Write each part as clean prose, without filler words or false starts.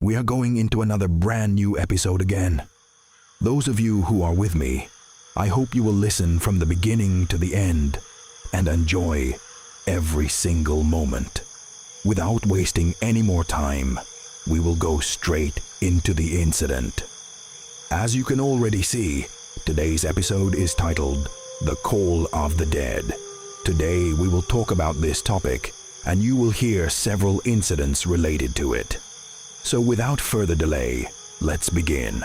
we are going into another brand new episode again. Those of you who are with me, I hope you will listen from the beginning to the end and enjoy every single moment. Without wasting any more time, we will go straight into the incident. As you can already see, today's episode is titled The Call of the Dead. Today we will talk about this topic, and you will hear several incidents related to it. So without further delay, let's begin.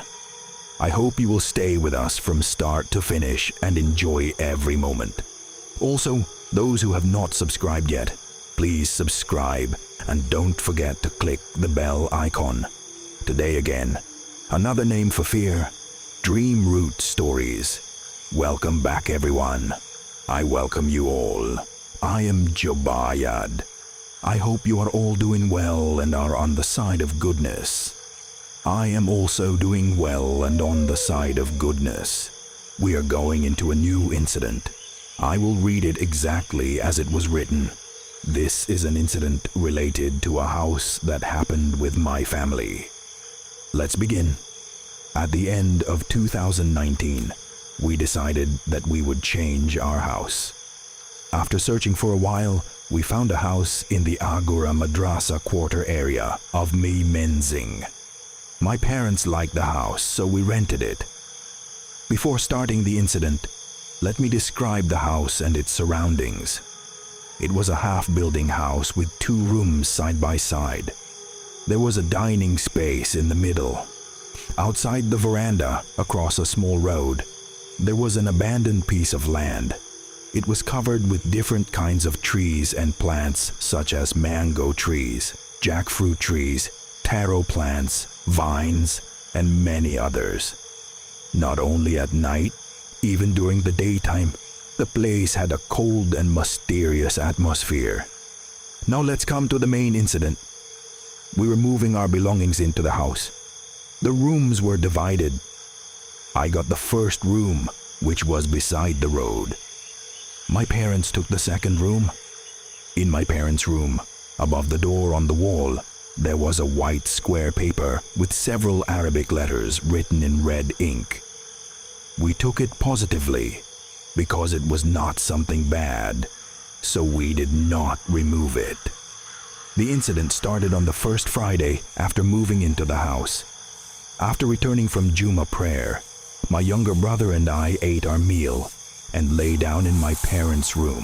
I hope you will stay with us from start to finish and enjoy every moment. Also, those who have not subscribed yet, please subscribe and don't forget to click the bell icon. Today again, another name for fear, DreamRoot Stories. Welcome back everyone. I welcome you all. I am Jobayad. I hope you are all doing well and are on the side of goodness. I am also doing well and on the side of goodness. We are going into a new incident. I will read it exactly as it was written. This is an incident related to a house that happened with my family. Let's begin. At the end of 2019, we decided that we would change our house. After searching for a while, we found a house in the Agura Madrasa quarter area of Menzing. My parents liked the house, so we rented it. Before starting the incident, let me describe the house and its surroundings. It was a half-building house with 2 rooms side by side. There was a dining space in the middle. Outside the veranda, across a small road, there was an abandoned piece of land. It was covered with different kinds of trees and plants such as mango trees, jackfruit trees, taro plants, vines, and many others. Not only at night, even during the daytime, the place had a cold and mysterious atmosphere. Now let's come to the main incident. We were moving our belongings into the house. The rooms were divided. I got the first room, which was beside the road. My parents took the second room. In my parents' room, above the door on the wall, there was a white square paper with several Arabic letters written in red ink. We took it positively because it was not something bad, so we did not remove it. The incident started on the first Friday after moving into the house. After returning from Juma prayer, my younger brother and I ate our meal and lay down in my parents' room.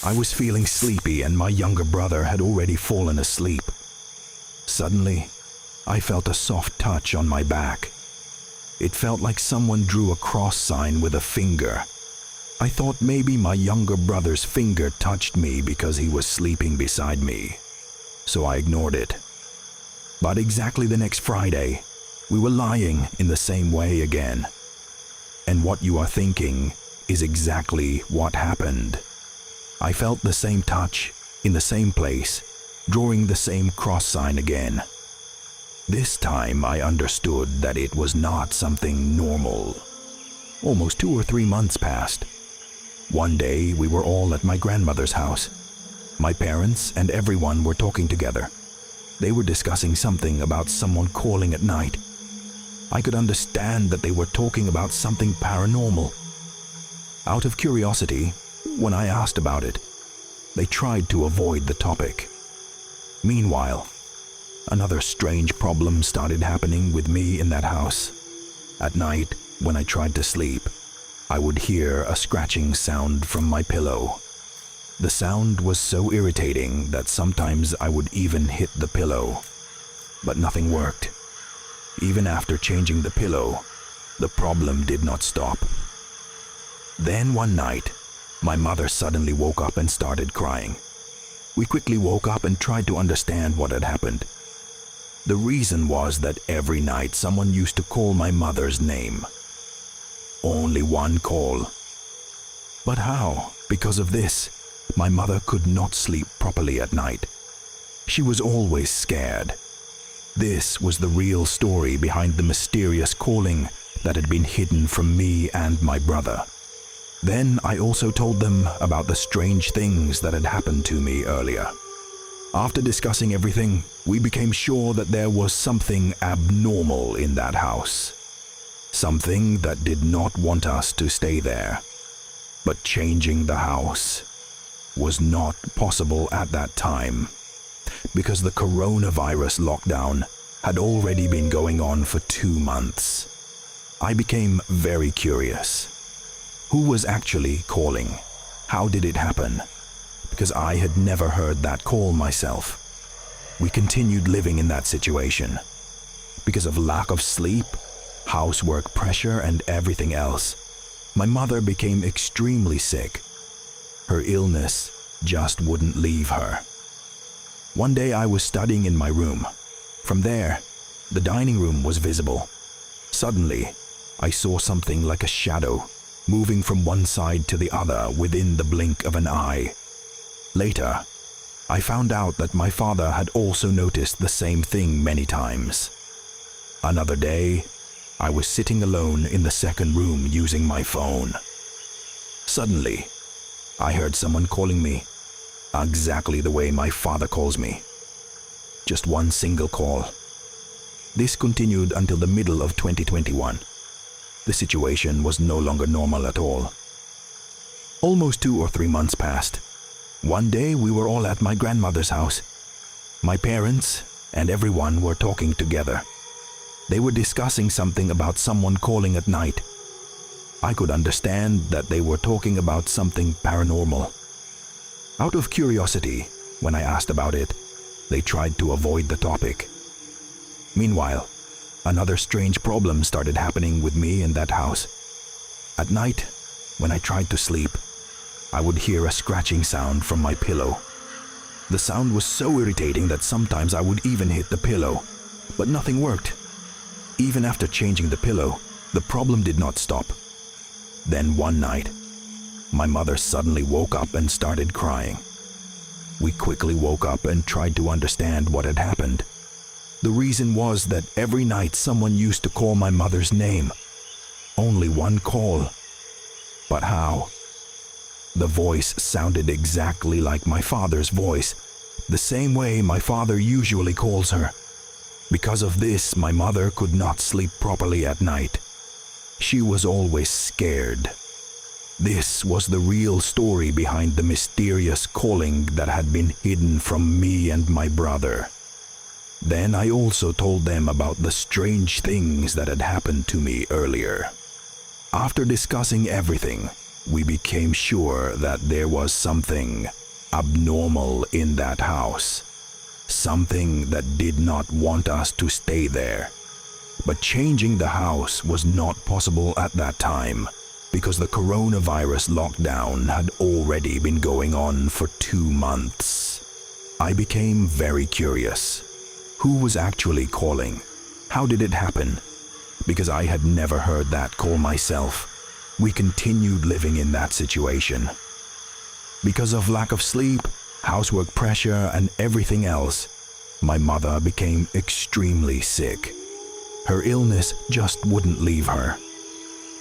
I was feeling sleepy and my younger brother had already fallen asleep. Suddenly, I felt a soft touch on my back. It felt like someone drew a cross sign with a finger. I thought maybe my younger brother's finger touched me because he was sleeping beside me, so I ignored it. But exactly the next Friday, we were lying in the same way again. And what you are thinking is exactly what happened. I felt the same touch in the same place, drawing the same cross sign again. This time I understood that it was not something normal. Almost 2 or 3 months passed. One day we were all at my grandmother's house. My parents and everyone were talking together. They were discussing something about someone calling at night. I could understand that they were talking about something paranormal. Out of curiosity, when I asked about it, they tried to avoid the topic. Meanwhile, another strange problem started happening with me in that house. At night, when I tried to sleep, I would hear a scratching sound from my pillow. The sound was so irritating that sometimes I would even hit the pillow, but nothing worked. Even after changing the pillow, the problem did not stop. Then one night, my mother suddenly woke up and started crying. We quickly woke up and tried to understand what had happened. The reason was that every night someone used to call my mother's name. Only one call. But how? Because of this, my mother could not sleep properly at night. She was always scared. This was the real story behind the mysterious calling that had been hidden from me and my brother. Then I also told them about the strange things that had happened to me earlier. After discussing everything, we became sure that there was something abnormal in that house. Something that did not want us to stay there. But changing the house was not possible at that time because the coronavirus lockdown had already been going on for 2 months. I became very curious. Who was actually calling? How did it happen? Because I had never heard that call myself. We continued living in that situation. Because of lack of sleep, housework pressure, and everything else, my mother became extremely sick. Her illness just wouldn't leave her. One day I was studying in my room. From there, the dining room was visible. Suddenly, I saw something like a shadow moving from one side to the other within the blink of an eye. Later, I found out that my father had also noticed the same thing many times. Another day, I was sitting alone in the second room using my phone. Suddenly, I heard someone calling me, exactly the way my father calls me. Just one single call. This continued until the middle of 2021. The situation was no longer normal at all. Almost 2 or 3 months passed. One day we were all at my grandmother's house. My parents and everyone were talking together. They were discussing something about someone calling at night. I could understand that they were talking about something paranormal. Out of curiosity, when I asked about it, they tried to avoid the topic. Meanwhile, another strange problem started happening with me in that house. At night, when I tried to sleep, I would hear a scratching sound from my pillow. The sound was so irritating that sometimes I would even hit the pillow, but nothing worked. Even after changing the pillow, the problem did not stop. Then one night, my mother suddenly woke up and started crying. We quickly woke up and tried to understand what had happened. The reason was that every night someone used to call my mother's name. Only one call. But how? The voice sounded exactly like my father's voice, the same way my father usually calls her. Because of this, my mother could not sleep properly at night. She was always scared. This was the real story behind the mysterious calling that had been hidden from me and my brother. Then I also told them about the strange things that had happened to me earlier. After discussing everything, we became sure that there was something abnormal in that house. Something that did not want us to stay there. But changing the house was not possible at that time because the coronavirus lockdown had already been going on for 2 months. I became very curious. Who was actually calling? How did it happen? Because I had never heard that call myself, we continued living in that situation. Because of lack of sleep, housework pressure, and everything else, my mother became extremely sick. Her illness just wouldn't leave her.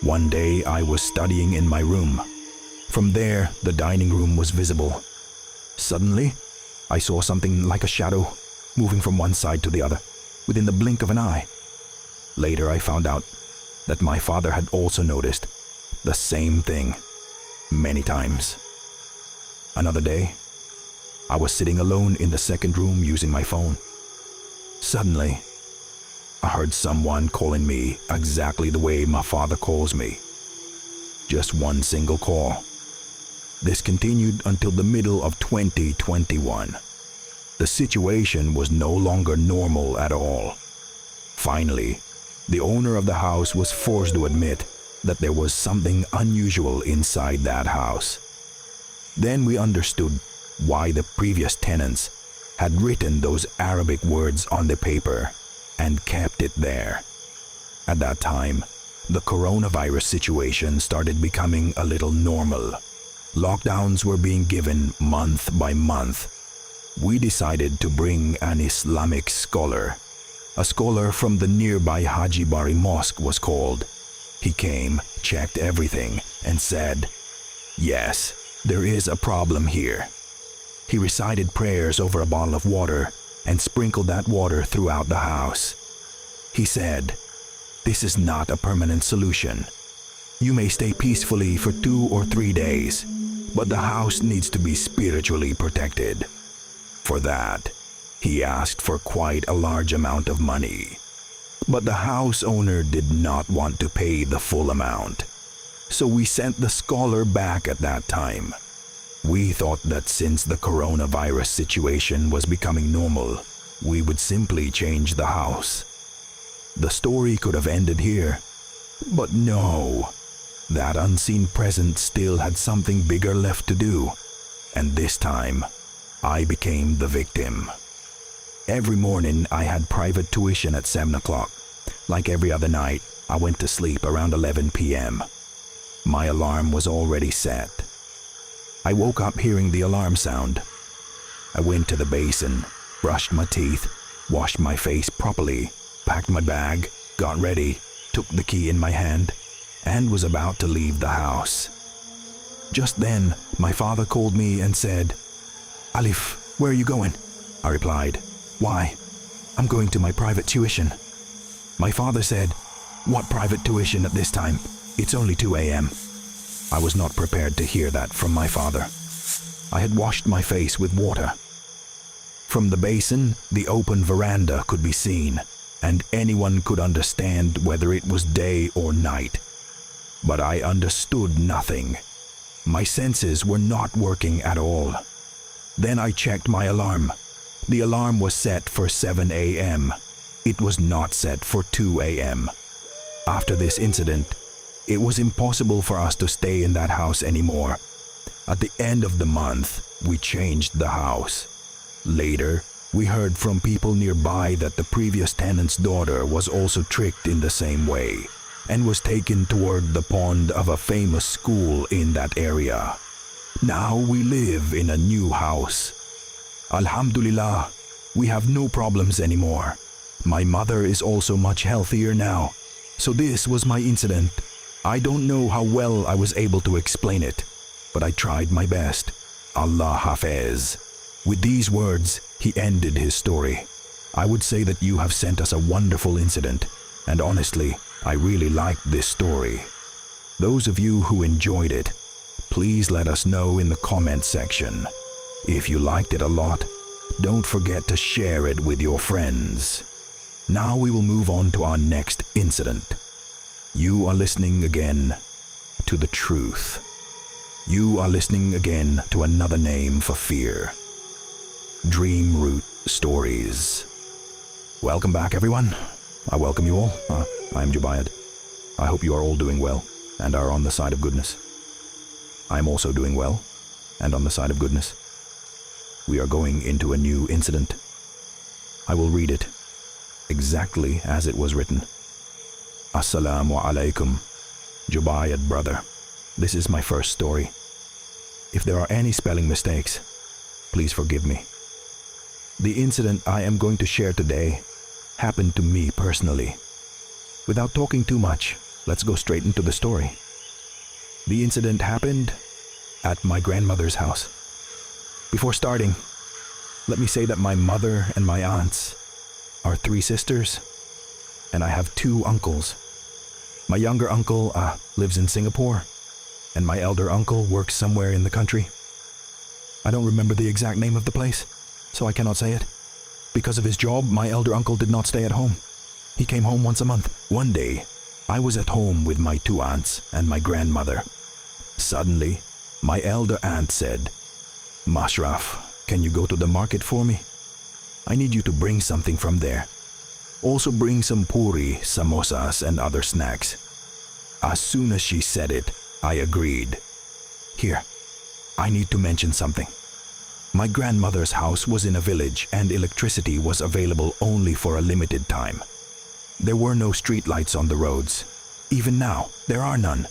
One day I was studying in my room. From there, the dining room was visible. Suddenly, I saw something like a shadow moving from one side to the other, within the blink of an eye. Later I found out that my father had also noticed the same thing many times. Another day, I was sitting alone in the second room using my phone. Suddenly, I heard someone calling me exactly the way my father calls me. Just one single call. This continued until the middle of 2021. The situation was no longer normal at all. Finally, the owner of the house was forced to admit that there was something unusual inside that house. Then we understood why the previous tenants had written those Arabic words on the paper and kept it there. At that time, the coronavirus situation started becoming a little normal. Lockdowns were being given month by month. We decided to bring an Islamic scholar. A scholar from the nearby Haji Bari Mosque was called. He came, checked everything, and said, "Yes, there is a problem here." He recited prayers over a bottle of water and sprinkled that water throughout the house. He said, "This is not a permanent solution. You may stay peacefully for 2 or 3 days, but the house needs to be spiritually protected." For that, he asked for quite a large amount of money. But the house owner did not want to pay the full amount. So we sent the scholar back at that time. We thought that since the coronavirus situation was becoming normal, we would simply change the house. The story could have ended here, but no. That unseen presence still had something bigger left to do, and this time, I became the victim. Every morning I had private tuition at 7 o'clock. Like every other night, I went to sleep around 11 p.m. My alarm was already set. I woke up hearing the alarm sound. I went to the basin, brushed my teeth, washed my face properly, packed my bag, got ready, took the key in my hand, and was about to leave the house. Just then, my father called me and said, "Alif, where are you going?" I replied, "Why? I'm going to my private tuition." My father said, "What private tuition at this time? It's only 2 a.m. I was not prepared to hear that from my father. I had washed my face with water. From the basin, the open veranda could be seen, and anyone could understand whether it was day or night. But I understood nothing. My senses were not working at all. Then I checked my alarm. The alarm was set for 7 a.m. It was not set for 2 a.m. After this incident, it was impossible for us to stay in that house anymore. At the end of the month, we changed the house. Later, we heard from people nearby that the previous tenant's daughter was also tricked in the same way and was taken toward the pond of a famous school in that area. Now we live in a new house. Alhamdulillah, we have no problems anymore. My mother is also much healthier now. So this was my incident. I don't know how well I was able to explain it, but I tried my best. Allah Hafez. With these words, he ended his story. I would say that you have sent us a wonderful incident, and honestly, I really liked this story. Those of you who enjoyed it, please let us know in the comment section. If you liked it a lot, don't forget to share it with your friends. Now we will move on to our next incident. You are listening again to the truth. You are listening again to another name for fear. DreamRoot Stories. Welcome back, everyone. I welcome you all. I'm Jubaiyad. I hope you are all doing well and are on the side of goodness. I'm also doing well and on the side of goodness. We are going into a new incident. I will read it exactly as it was written. Assalamu alaikum, Jubaiyad brother. This is my first story. If there are any spelling mistakes, please forgive me. The incident I am going to share today happened to me personally. Without talking too much, let's go straight into the story. The incident happened at my grandmother's house. Before starting, let me say that my mother and my aunts are 3 sisters, and I have 2 uncles. My younger uncle lives in Singapore, and my elder uncle works somewhere in the country. I don't remember the exact name of the place, so I cannot say it. Because of his job, my elder uncle did not stay at home. He came home once a month. One day, I was at home with my 2 aunts and my grandmother. Suddenly, my elder aunt said, "Mashraf, can you go to the market for me? I need you to bring something from there. Also bring some puri, samosas, and other snacks." As soon as she said it, I agreed. Here, I need to mention something. My grandmother's house was in a village and electricity was available only for a limited time. There were no streetlights on the roads. Even now, there are none.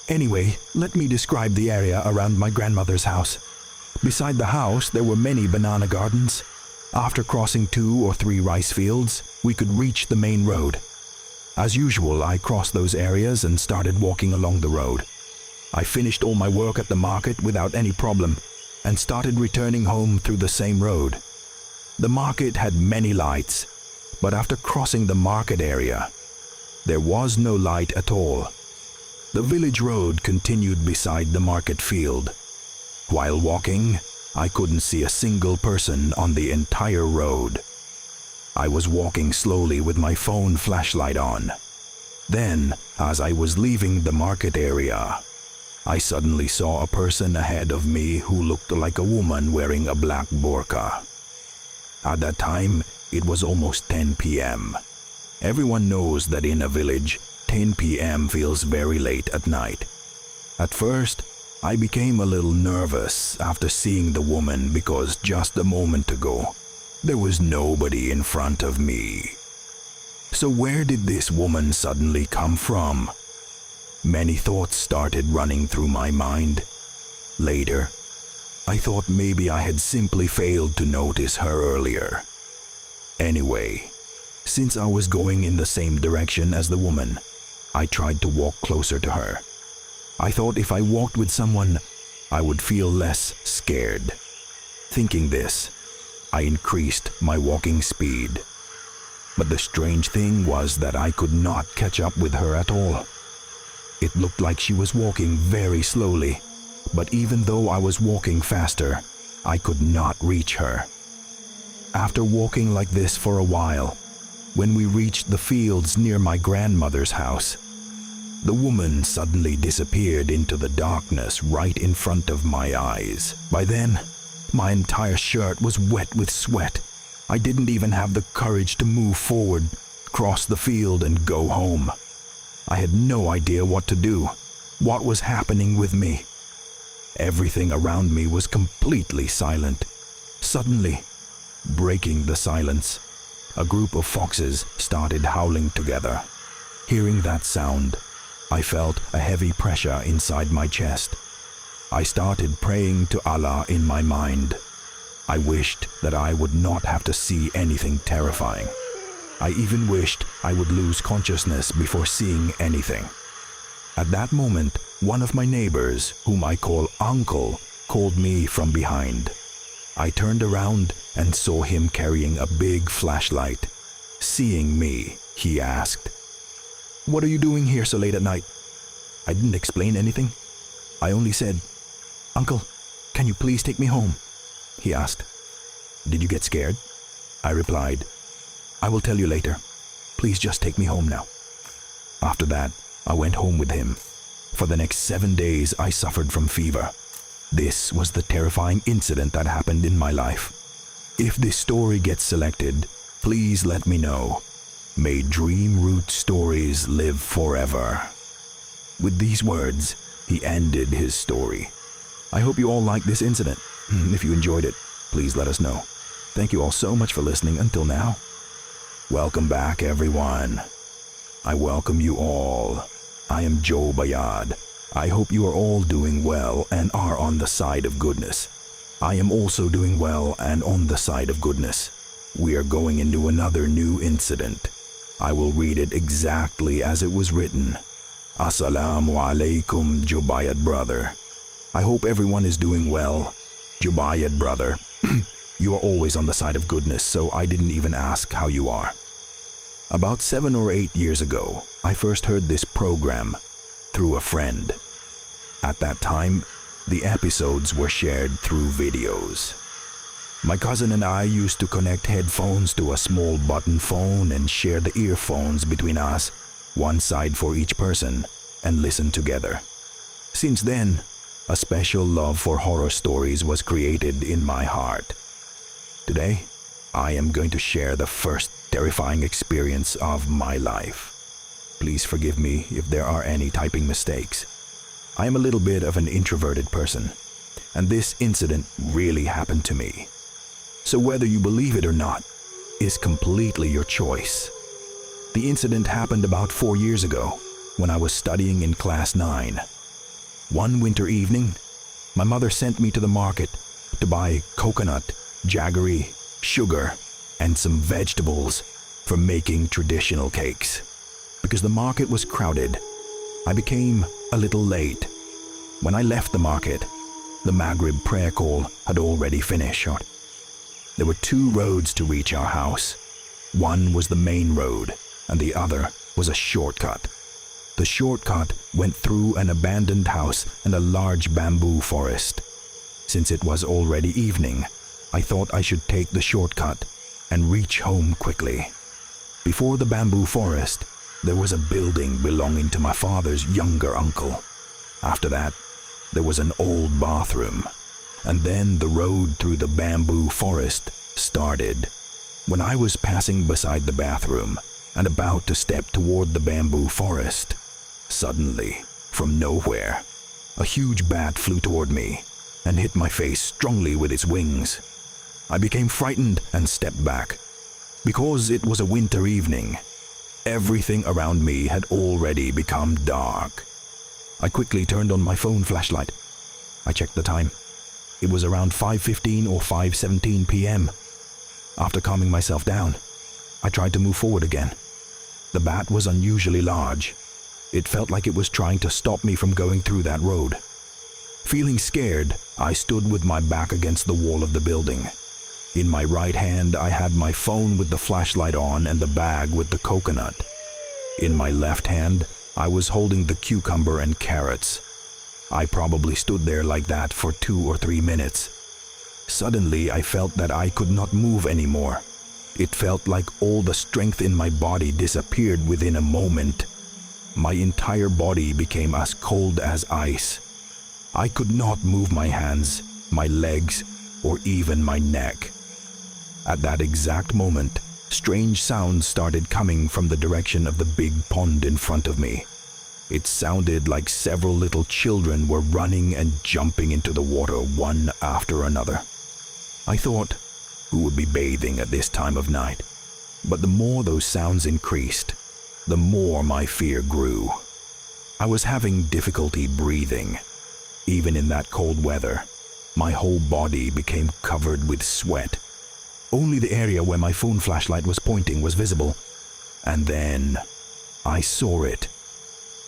Anyway, let me describe the area around my grandmother's house. Beside the house, there were many banana gardens. After crossing 2 or 3 rice fields, we could reach the main road. As usual, I crossed those areas and started walking along the road. I finished all my work at the market without any problem, and started returning home through the same road. The market had many lights, but after crossing the market area, there was no light at all. The village road continued beside the market field. While walking, I couldn't see a single person on the entire road. I was walking slowly with my phone flashlight on. Then, as I was leaving the market area, I suddenly saw a person ahead of me who looked like a woman wearing a black burqa. At that time, it was almost 10 p.m. Everyone knows that in a village, 10 p.m. feels very late at night. At first, I became a little nervous after seeing the woman because just a moment ago, there was nobody in front of me. So where did this woman suddenly come from? Many thoughts started running through my mind. Later, I thought maybe I had simply failed to notice her earlier. Anyway, since I was going in the same direction as the woman, I tried to walk closer to her. I thought if I walked with someone, I would feel less scared. Thinking this, I increased my walking speed. But the strange thing was that I could not catch up with her at all. It looked like she was walking very slowly, but even though I was walking faster, I could not reach her. After walking like this for a while, when we reached the fields near my grandmother's house, the woman suddenly disappeared into the darkness right in front of my eyes. By then, my entire shirt was wet with sweat. I didn't even have the courage to move forward, cross the field, and go home. I had no idea what to do, what was happening with me. Everything around me was completely silent. Suddenly, breaking the silence, a group of foxes started howling together. Hearing that sound, I felt a heavy pressure inside my chest. I started praying to Allah in my mind. I wished that I would not have to see anything terrifying. I even wished I would lose consciousness before seeing anything. At that moment, one of my neighbors, whom I call Uncle, called me from behind. I turned around and saw him carrying a big flashlight. Seeing me, he asked, "What are you doing here so late at night?" I didn't explain anything. I only said, "Uncle, can you please take me home?" He asked, "Did you get scared?" I replied, "I will tell you later. Please just take me home now." After that, I went home with him. For the next 7 days, I suffered from fever. This was the terrifying incident that happened in my life. If this story gets selected, please let me know. May DreamRoot Stories live forever. With these words, he ended his story. I hope you all liked this incident. If you enjoyed it, please let us know. Thank you all so much for listening until now. Welcome back, everyone. I welcome you all. I am Joe Bayad. I hope you are all doing well and are on the side of goodness. I am also doing well and on the side of goodness. We are going into another new incident. I will read it exactly as it was written. Assalamu alaikum, Jubayyad brother. I hope everyone is doing well. Jubayyad brother, you are always on the side of goodness, so I didn't even ask how you are. About 7 or 8 years ago, I first heard this program through a friend. At that time, the episodes were shared through videos. My cousin and I used to connect headphones to a small button phone and share the earphones between us, one side for each person, and listen together. Since then, a special love for horror stories was created in my heart. Today, I am going to share the first terrifying experience of my life. Please forgive me if there are any typing mistakes. I am a little bit of an introverted person, and this incident really happened to me. So whether you believe it or not is completely your choice. The incident happened about 4 years ago when I was studying in class 9. One winter evening, my mother sent me to the market to buy coconut, jaggery, sugar, and some vegetables for making traditional cakes. Because the market was crowded, I became a little late. When I left the market, The Maghrib prayer call had already finished. There were 2 roads to reach our house. One was the main road, and the other was a shortcut. The shortcut went through an abandoned house and a large bamboo forest. Since it was already evening, I thought I should take the shortcut and reach home quickly. Before the bamboo forest, there was a building belonging to my father's younger uncle. After that, there was an old bathroom, and then the road through the bamboo forest started. When I was passing beside the bathroom and about to step toward the bamboo forest, suddenly, from nowhere, a huge bat flew toward me and hit my face strongly with its wings. I became frightened and stepped back. Because it was a winter evening, everything around me had already become dark. I quickly turned on my phone flashlight. I checked the time. It was around 5:15 or 5:17 p.m. After calming myself down, I tried to move forward again. The bat was unusually large. It felt like it was trying to stop me from going through that road. Feeling scared, I stood with my back against the wall of the building. In my right hand, I had my phone with the flashlight on and the bag with the coconut. In my left hand, I was holding the cucumber and carrots. I probably stood there like that for 2 or 3 minutes. Suddenly, I felt that I could not move anymore. It felt like all the strength in my body disappeared within a moment. My entire body became as cold as ice. I could not move my hands, my legs, or even my neck. At that exact moment, strange sounds started coming from the direction of the big pond in front of me. It sounded like several little children were running and jumping into the water one after another. I thought, who would be bathing at this time of night? But the more those sounds increased, the more my fear grew. I was having difficulty breathing. Even in that cold weather, my whole body became covered with sweat. Only the area where my phone flashlight was pointing was visible. And then I saw it.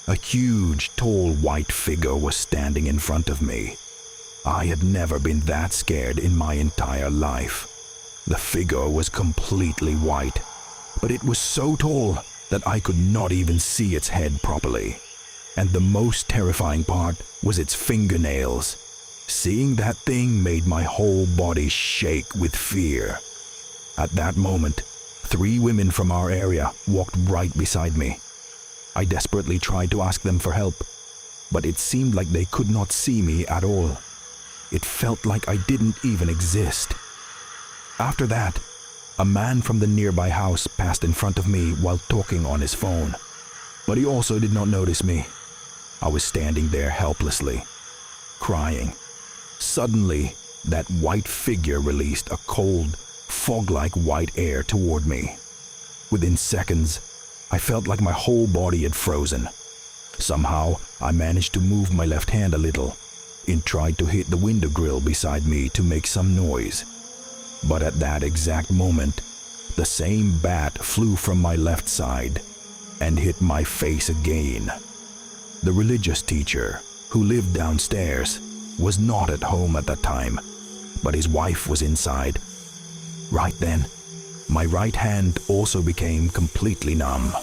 A huge, tall, white figure was standing in front of me. I had never been that scared in my entire life. The figure was completely white, but it was so tall that I could not even see its head properly. And the most terrifying part was its fingernails. Seeing that thing made my whole body shake with fear. At that moment, 3 women from our area walked right beside me. I desperately tried to ask them for help, but it seemed like they could not see me at all. It felt like I didn't even exist. After that, a man from the nearby house passed in front of me while talking on his phone, but he also did not notice me. I was standing there helplessly, crying. Suddenly, that white figure released a cold, fog-like white air toward me. Within seconds, I felt like my whole body had frozen. Somehow, I managed to move my left hand a little and tried to hit the window grill beside me to make some noise. But at that exact moment, the same bat flew from my left side and hit my face again. The religious teacher, who lived downstairs, was not at home at that time, but his wife was inside. Right then, my right hand also became completely numb,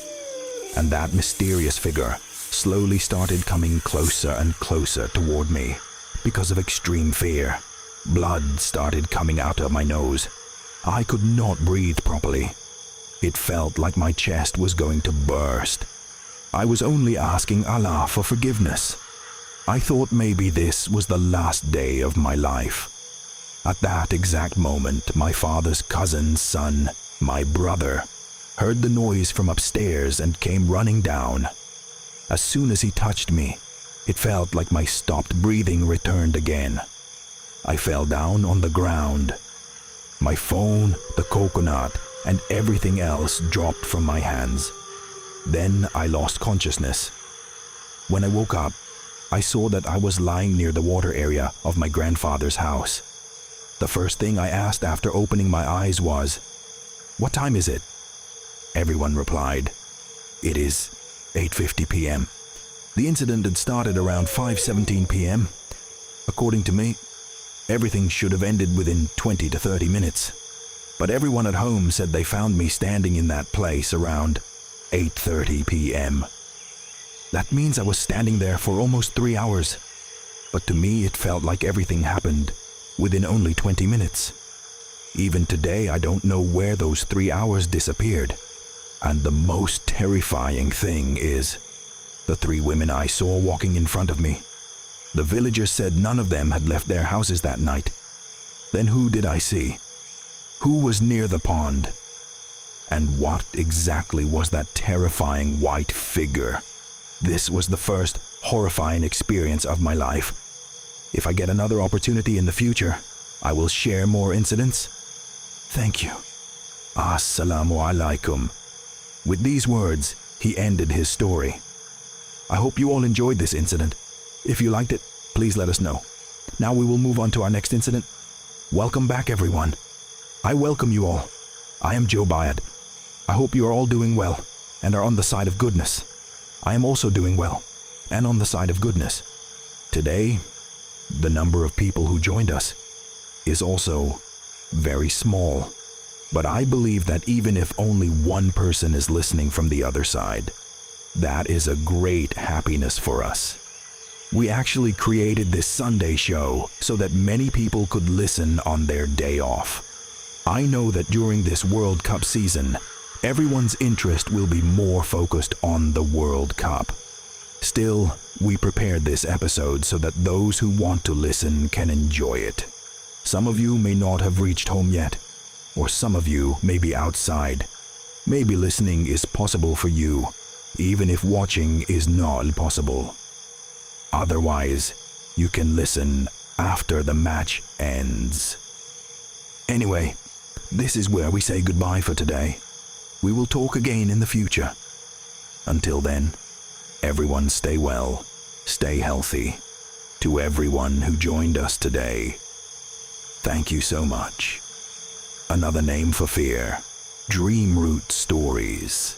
and that mysterious figure slowly started coming closer and closer toward me. Because of extreme fear, blood started coming out of my nose. I could not breathe properly. It felt like my chest was going to burst. I was only asking Allah for forgiveness. I thought maybe this was the last day of my life. At that exact moment, my father's cousin's son, my brother, heard the noise from upstairs and came running down. As soon as he touched me, it felt like my stopped breathing returned again. I fell down on the ground. My phone, the coconut, and everything else dropped from my hands. Then I lost consciousness. When I woke up, I saw that I was lying near the water area of my grandfather's house. The first thing I asked after opening my eyes was, "What time is it?" Everyone replied, "It is 8:50 p.m. The incident had started around 5:17 p.m. According to me, Everything should have ended within 20 to 30 minutes. But everyone at home said they found me standing in that place around 8:30 p.m. That means I was standing there for almost 3 hours. But to me, it felt like everything happened within only 20 minutes. Even today, I don't know where those 3 hours disappeared. And the most terrifying thing is the 3 women I saw walking in front of me. The villagers said none of them had left their houses that night. Then who did I see? Who was near the pond? And what exactly was that terrifying white figure? This was the first horrifying experience of my life. If I get another opportunity in the future, I will share more incidents. Thank you. Assalamu alaikum. With these words, he ended his story. I hope you all enjoyed this incident. If you liked it, please let us know. Now we will move on to our next incident. Welcome back, everyone. I welcome you all. I am Joe Bayad. I hope you are all doing well and are on the side of goodness. I am also doing well and on the side of goodness. Today, the number of people who joined us is also very small. But I believe that even if only one person is listening from the other side, that is a great happiness for us. We actually created this Sunday show so that many people could listen on their day off. I know that during this World Cup season, everyone's interest will be more focused on the World Cup. Still, we prepared this episode so that those who want to listen can enjoy it. Some of you may not have reached home yet, or some of you may be outside. Maybe listening is possible for you, even if watching is not possible. Otherwise, you can listen after the match ends. Anyway, this is where we say goodbye for today. We will talk again in the future. Until then, everyone stay well, stay healthy. To everyone who joined us today, thank you so much. Another name for fear, DreamRoot Stories.